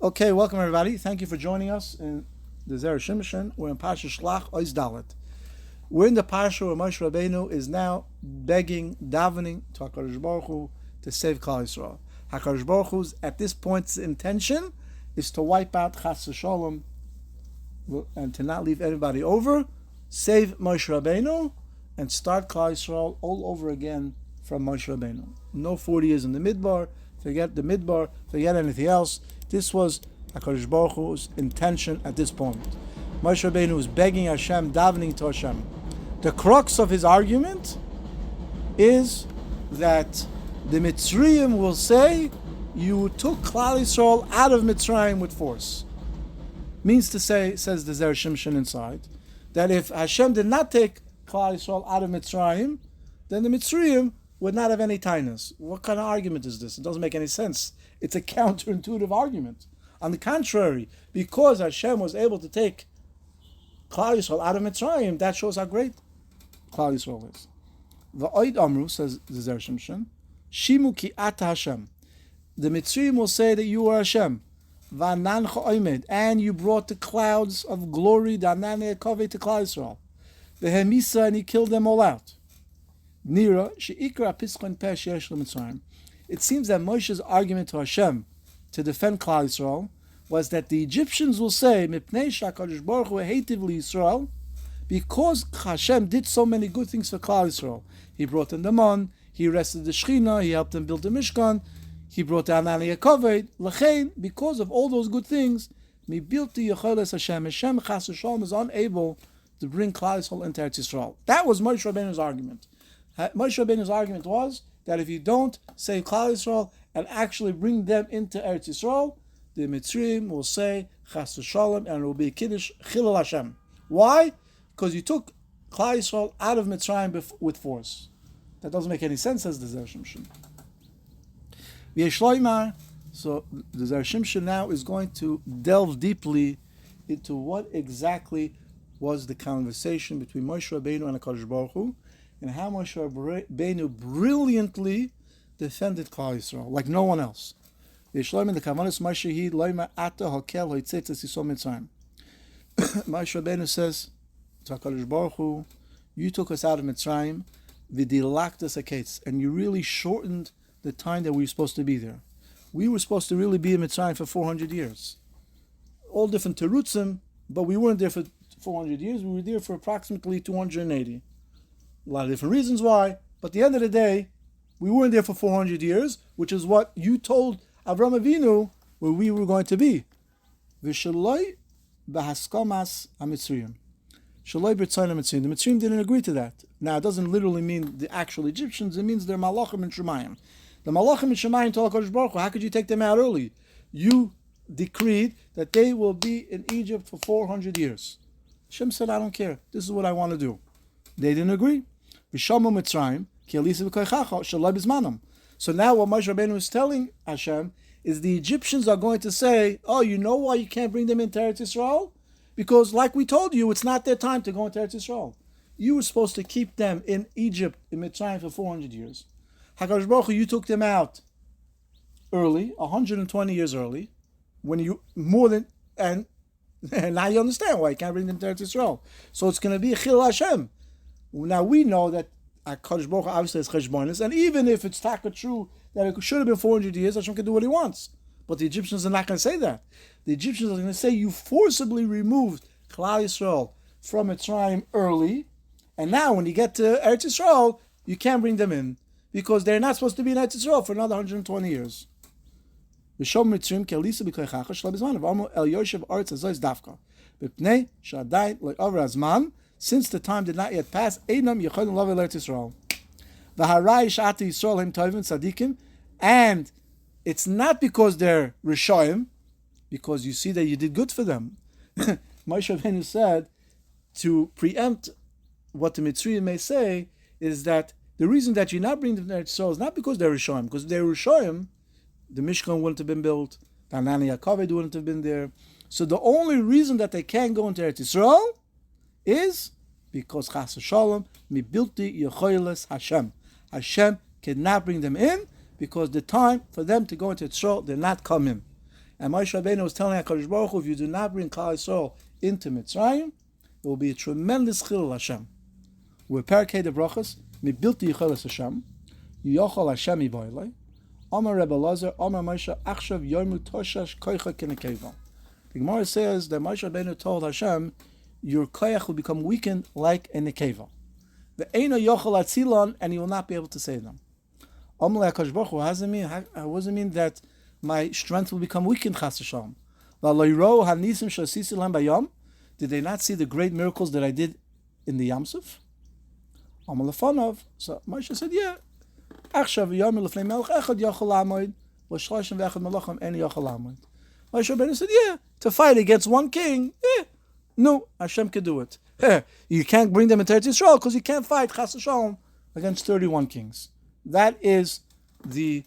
Okay, welcome everybody. Thank you for joining us in the Zera Shimshon. We're in Parshat Shelach-Moshe Dalet. We're in the Parsha where Moshe Rabbeinu is now begging, davening to HaKadosh Baruch Hu to save Klal Yisrael. HaKadosh Baruch Hu's at this point's intention is to wipe out Chas Shalom and to not leave anybody over, save Moshe Rabbeinu, and start Klal Yisrael all over again from Moshe Rabbeinu. No 40 years in the Midbar. Forget the Midbar. Forget anything else. This was HaKadosh Baruch Hu's intention at this point. Moshe Rabbeinu was begging Hashem, davening to Hashem. The crux of his argument is that the Mitzrayim will say, you took Klal Yisrael out of Mitzrayim with force. Means to say, says the Zera Shimshon inside, that if Hashem did not take Klal Yisrael out of Mitzrayim, then the Mitzrayim would not have any tightness. What kind of argument is this? It doesn't make any sense. It's a counterintuitive argument. On the contrary, because Hashem was able to take Klal Yisrael out of Mitzrayim, that shows how great Klal Yisrael is. V'oid amru, says the Zera Shimshon, Shimu ki ata Hashem. The Mitzrayim will say that you are Hashem. V'anancha oimed, and you brought the clouds of glory, danane kaveh, to Klal Yisrael. V'hemisa, and he killed them all out. Nira, she'ikra piskon peh sheyesh l'Mitzrayim. It seems that Moshe's argument to Hashem to defend Klal Yisrael was that the Egyptians will say, Mipnei shakadosh baruch hu heitiv liYisrael, because Hashem did so many good things for Klal Yisrael. He brought them the man, he arrested the Shechina, he helped them build the Mishkan, he brought down Aliyah Kaved. L'chein, because of all those good things, mi bilti yecholes Hashem. Hashem chas v'shalom is unable to bring Klal Yisrael into Eretz Yisrael. That was Moshe Rabbeinu's argument. Moshe Rabbeinu's argument was that if you don't save Klal Yisrael and actually bring them into Eretz Yisrael, the Mitzrayim will say Chas v'Shalom, and it will be Kiddush Chilul Hashem. Why? Because you took Klal Yisrael out of Mitzrayim with force. That doesn't make any sense, says the Zera Shimshon. So the Zera Shimshon now is going to delve deeply into what exactly was the conversation between Moshe Rabbeinu and HaKadosh Baruch Hu, and how Moshe Rabbeinu brilliantly defended Klal Yisrael like no one else. Moshe Rabbeinu says to HaKadosh Baruch Hu, you took us out of Mitzrayim, and you really shortened the time that we were supposed to be there. We were supposed to really be in Mitzrayim for 400 years. All different terutzim, but we weren't there for 400 years, we were there for approximately 280. A lot of different reasons why, but at the end of the day, we weren't there for 400 years, which is what you told Avraham Avinu where we were going to be. V'shaloi b'haskamas ha-Mitzrayim. Shaloi b'rtzon ha-Mitzrayim. The Mitzrayim didn't agree to that. Now, it doesn't literally mean the actual Egyptians, it means they're Malachim and Shemayim. The Malachim and Shemayim told HaKadosh Baruch Hu, how could you take them out early? You decreed that they will be in Egypt for 400 years. Hashem said, I don't care. This is what I want to do. They didn't agree. So now what Moshe Rabbeinu is telling Hashem is the Egyptians are going to say, oh, you know why you can't bring them into Eretz Yisrael? Because like we told you, it's not their time to go into Eretz Yisrael. You were supposed to keep them in Egypt, in Mitzrayim, for 400 years. HaKadosh Baruch Hu, you took them out early, 120 years early, when you more than, and now you understand why you can't bring them to Eretz Yisrael. So it's going to be Chil Hashem. Now we know that HaKadosh Baruch Hu obviously is cheshbonis, and even if it's taka true that it should have been 400 years, Hashem can do what He wants. But the Egyptians are not going to say that. The Egyptians are going to say you forcibly removed Klal Yisrael from Mitzrayim early, and now when you get to Eretz Yisrael, you can't bring them in because they're not supposed to be in Eretz Yisrael for another 120 years. V'shom Mitzrayim ke'elisa b'koichacha shlo b'zman v'amru el yoshev aretz hazois dafka b'pnei sha'adayin lo over hazman. Since the time did not yet pass, Einam Yecholim Love Eretz Yisrael. V'harai Shati Yisrael Hem Tovim Tzadikim, and it's not because they're Rishoyim, because you see that you did good for them. Moshe Rabbeinu said to preempt what the Mitzrayim may say is that the reason that you're not bringing them to Eretz Yisrael is not because they're Rishoyim, because if they're Rishoyim, the Mishkan wouldn't have been built, the Anani Yakaved wouldn't have been there. So the only reason that they can't go into Eretz Yisrael is because Chas v'Shalom mi bilti yecholes Hashem. Hashem cannot bring them in because the time for them to go into Yisrael did not come in. And Moshe Rabbeinu was telling HaKadosh Baruch Hu, if you do not bring Klal Yisrael into Mitzrayim, it will be a tremendous chilul Hashem. We're parakeh de brachas, mibilti yicheles Hashem, yochol Hashem yiboilei, Amar Rebbe Lazar, Amar Moshe, achshav yormu toshash koicha kinekeva. The Gemara says that Moshe Rabbeinu told Hashem, your koyach will become weakened like a nekeva. The eino yochol atzilon, and he will not be able to save them. Amar HaKadosh Baruch Hu, what does it mean that my strength will become weakened, chas v'shalom? Did they not see the great miracles that I did in the Yamsuf? So Moshe said, yeah. Moshe Rabbeinu said, yeah, to fight against one king, no, Hashem can do it. You can't bring them into Eretz Yisrael because you can't fight chas v'shalom against 31 kings. That is the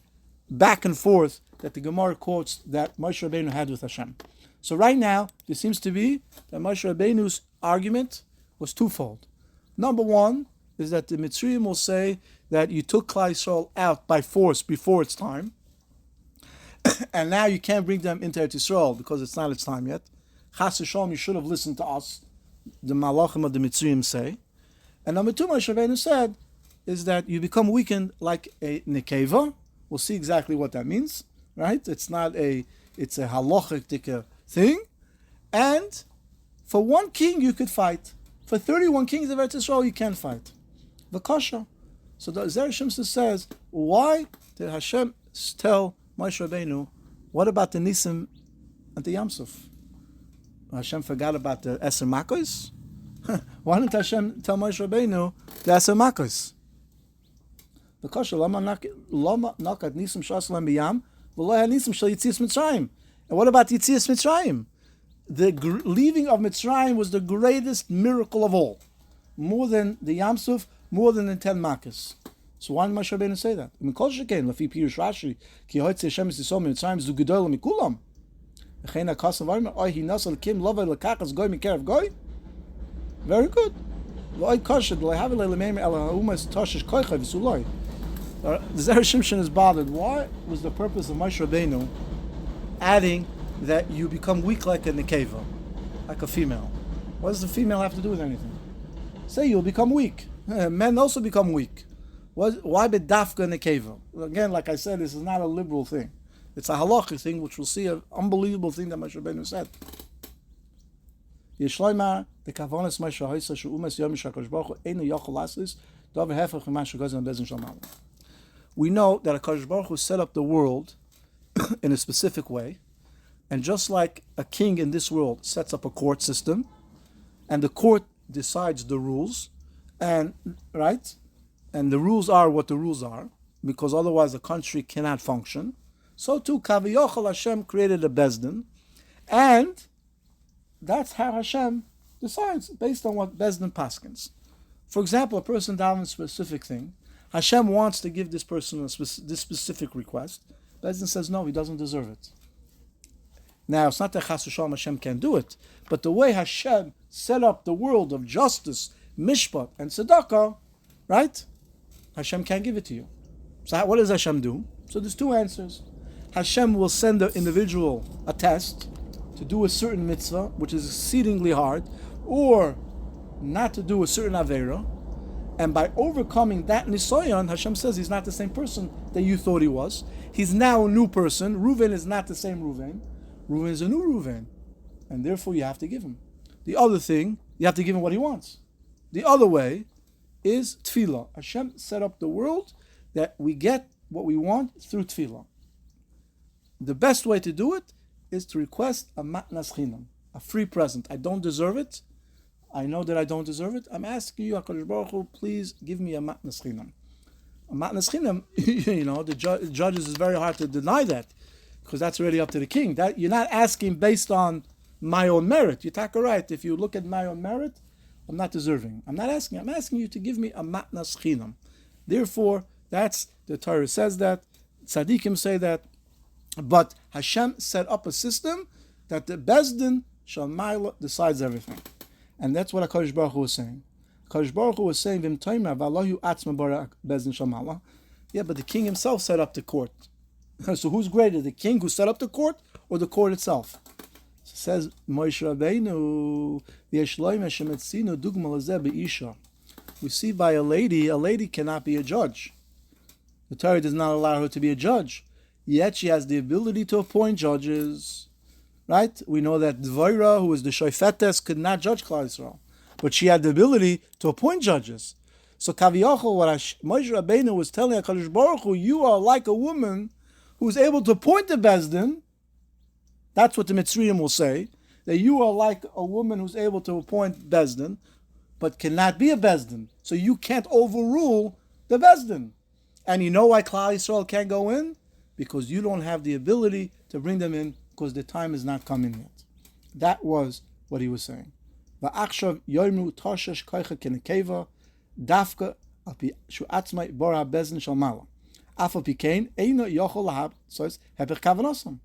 back and forth that the Gemara quotes that Moshe Rabbeinu had with Hashem. So right now, there seems to be that Moshe Rabbeinu's argument was twofold. Number one is that the Mitzrayim will say that you took Klal Yisrael out by force before its time, and now you can't bring them into Eretz Yisrael because it's not its time yet. Chas v'shalom, you should have listened to us, the Malachim of the Mitzrayim say. And number two, Moshe Rabbeinu said, is that you become weakened like a nekeva. We'll see exactly what that means, right? It's a halachic thing. And for one king you could fight. For 31 kings of Eretz Yisrael you can't fight. V'kasha. So the Zera Shimshon says, why did Hashem tell Moshe Rabbeinu, what about the Nisim at the Yamsuf? Hashem forgot about the Eser Makos? Why didn't Hashem tell Moshe Rabbeinu the Eser Makos? Because lama nakat nisim shasalam biyam, v'lo had nisim shal Yitzias Mitzrayim. And what about Yitzias Mitzrayim? The leaving of Mitzrayim was the greatest miracle of all, more than the Yamsuf, more than the 10 Makkos. So why did Moshe Rabbeinu say that? Mikol shekain lafi pirush Rashi ki hoytze Hashem yisrael Mitzrayim zu gedolah mikulam. V'chein hakasav v'aymer oy hi nasal kim lova lekachas goy mikerev goy. Very good. V'oy kosher l'havi le'lemeimer el ha'umas toshish koicha v'suloi. The Zera Shimshon is bothered. Why was the purpose of Moshe Rabbeinu adding that you become weak like a nekeva, like a female? What does the female have to do with anything? Say you'll become weak. Men also become weak. Why be dafka nekeva? Again, like I said, this is not a liberal thing. It's a halachic thing, which we'll see an unbelievable thing that Moshe Rabbeinu said. Yishloimar the kavonas Moshe Hoysa shu umas yom shakadosh baruch hu einu yochel lasis davar hefach mima shegoz on bezin shalom. We know that HaKadosh Baruch Hu set up the world in a specific way, and just like a king in this world sets up a court system, and the court decides the rules, and the rules are what the rules are, because otherwise the country cannot function. So too, Kaviyochel Hashem created a Bezdin, and that's how Hashem decides, based on what Bezdin paskins. For example, a person down a specific thing, Hashem wants to give this person this specific request. Bezdin says no, he doesn't deserve it. Now, it's not that Chas v'Shalom Hashem can't do it, but the way Hashem set up the world of justice, mishpat, and tzedakah, right? Hashem can't give it to you. So what does Hashem do? So there's two answers. Hashem will send the individual a test to do a certain mitzvah, which is exceedingly hard, or not to do a certain aveira. And by overcoming that nisoyon, Hashem says he's not the same person that you thought he was. He's now a new person. Reuven is not the same Reuven. Reuven is a new Reuven. And therefore you have to give him. The other thing, you have to give him what he wants. The other way is tefillah. Hashem set up the world that we get what we want through tefillah. The best way to do it is to request a matnas chinam, a free present. I don't deserve it. I know that I don't deserve it. I'm asking you, HaKadosh Baruch Hu, please give me a matnas chinam. A matnas chinam, the judges is very hard to deny that, because that's already up to the king. That you're not asking based on my own merit. You're talking right. If you look at my own merit, I'm not deserving. I'm asking you to give me a matnas chinam. Therefore, that's, the Torah says that, tzaddikim say that, but Hashem set up a system that the Bezdin Shalmaila decides everything. And that's what HaKadosh Baruch Hu was saying. HaKadosh Baruch Hu was saying, yeah, but the king himself set up the court. So who's greater, the king who set up the court, or the court itself. So it says Moshe Rabbeinu, we see by a lady cannot be a judge. The Torah does not allow her to be a judge, yet she has the ability to appoint judges. Right? We know that Zera, who was the shofetes, could not judge Klal Yisrael, but she had the ability to appoint judges. So Kaviyachol, what Moshe Rabbeinu was telling HaKadosh Baruch Hu, you are like a woman who is able to appoint the Bezdin. That's what the Mitzrayim will say, that you are like a woman who's able to appoint Bezdin, but cannot be a Bezdin. So you can't overrule the Bezdin. And you know why Klal Yisrael can't go in? Because you don't have the ability to bring them in, because the time is not coming yet. That was what he was saying. Va'achshav yoymu toshesh koicha kenekeva dafka api shu atzmai bora bezin shalmala afa pikein eino yochol lahab. So it's hepech kavanosam.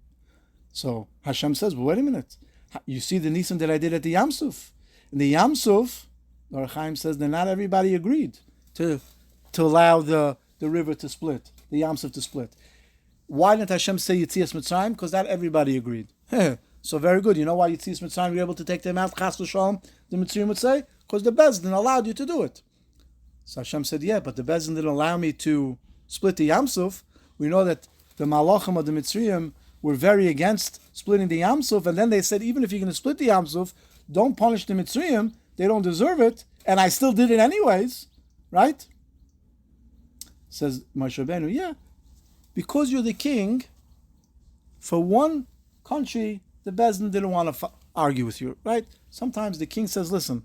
So Hashem says, well, wait a minute. You see the nisim that I did at the Yam Suf. In the Yam Suf, the Or Chaim says that not everybody agreed to allow the river to split, the Yam Suf to split. Why didn't Hashem say Yitzias Mitzrayim? Because not everybody agreed. So very good. You know why Yitzias Mitzrayim were able to take them out? Chas v'shalom, the Mitzrayim would say, because the Bezdin allowed you to do it. So Hashem said, yeah, but the Bezdin didn't allow me to split the Yam Suf. We know that the Malachim of the Mitzrayim were very against splitting the Yam Suf, and then they said, even if you're going to split the Yam Suf, don't punish the Mitzrayim, they don't deserve it, and I still did it anyways, right? Says Moshe Rabbeinu, yeah, because you're the king, for one country, the Bezdin didn't want to argue with you, right? Sometimes the king says, listen,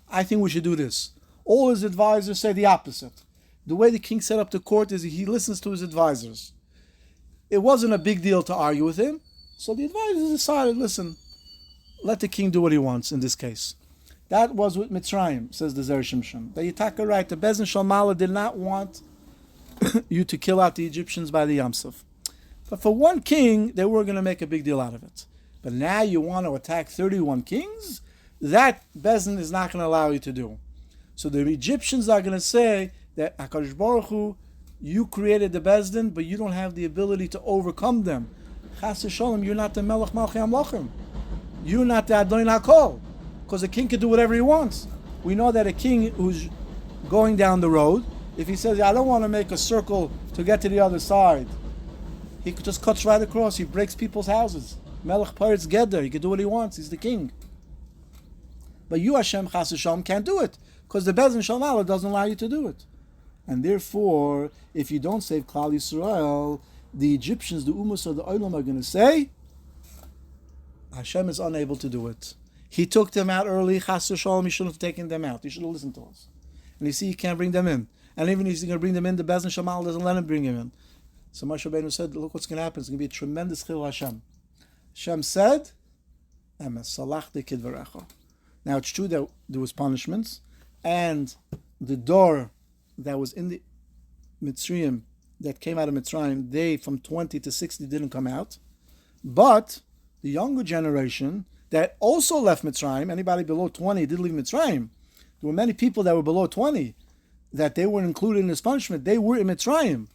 I think we should do this. All his advisors say the opposite. The way the king set up the court is he listens to his advisors. It wasn't a big deal to argue with him, so the advisors decided, listen, let the king do what he wants in this case. That was with Mitzrayim, says the Zera Shimshon. The Yitaka right, the Bezdin Shalmala did not want you to kill out the Egyptians by the Yam Suf. But for one king, they were going to make a big deal out of it. But now you want to attack 31 kings? That Bezdin is not going to allow you to do. So the Egyptians are going to say that HaKadosh Baruch Hu, you created the Bezdin, but you don't have the ability to overcome them. Chas v'sholom, you're not the Melech Malchei HaMelechim. You're not the Adon HaKol. Because a king can do whatever he wants. We know that a king who's going down the road, if he says, I don't want to make a circle to get to the other side, he just cuts right across. He breaks people's houses. Melech Paretz Geder. He can do what he wants. He's the king. But you, Hashem, Chas v'sholom, can't do it. Because the Bezdin Shalmala doesn't allow you to do it. And therefore, if you don't save Klal Yisrael, the Egyptians, the Umas of the Olam are going to say, Hashem is unable to do it. He took them out early, Chas v'sholom, he shouldn't have taken them out. He should have listened to us. And you see, he can't bring them in. And even if he's going to bring them in, the Bezdin Shalmala doesn't let him bring him in. So Moshe Rabbeinu said, look what's going to happen. It's going to be a tremendous chil Hashem. Hashem said, Emes, salachti kidvarecha. Now it's true that there was punishments, and the door that was in the Mitzrayim, that came out of Mitzrayim, they from 20 to 60 didn't come out. But the younger generation that also left Mitzrayim, anybody below 20 did leave Mitzrayim. There were many people that were below 20 that they weren't included in this punishment. They were in Mitzrayim,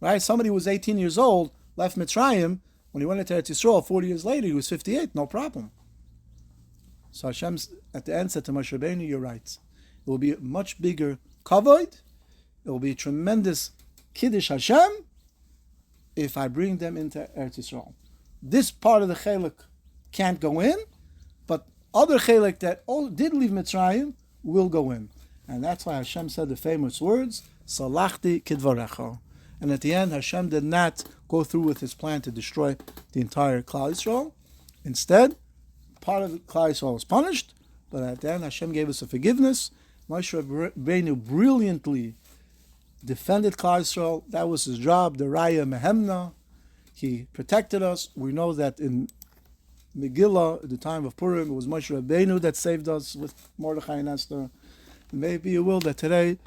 right? Somebody who was 18 years old left Mitzrayim. When he went into Eretz Yisrael 40 years later, he was 58, no problem. So Hashem at the end said to Moshe Rabbeinu, you're right. It will be a much bigger kavod. It will be a tremendous kiddush Hashem if I bring them into Eretz Yisrael. This part of the Chelek can't go in, but other Chelek that did leave Mitzrayim will go in. And that's why Hashem said the famous words, Salachti kidvarecha. And at the end, Hashem did not go through with his plan to destroy the entire Klal Yisrael. Instead, part of Klal Yisrael was punished, but at the end, Hashem gave us a forgiveness. Moshe Rabbeinu brilliantly defended Klal Yisrael. That was his job, the Raya Mehemna. He protected us. We know that in Megillah, at the time of Purim, it was Moshe Rabbeinu that saved us with Mordechai and Esther. Maybe you will that today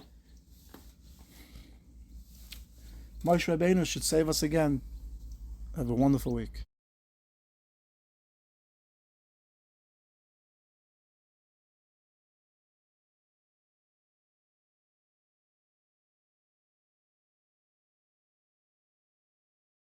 Moshe Rabbeinu should save us again. Have a wonderful week.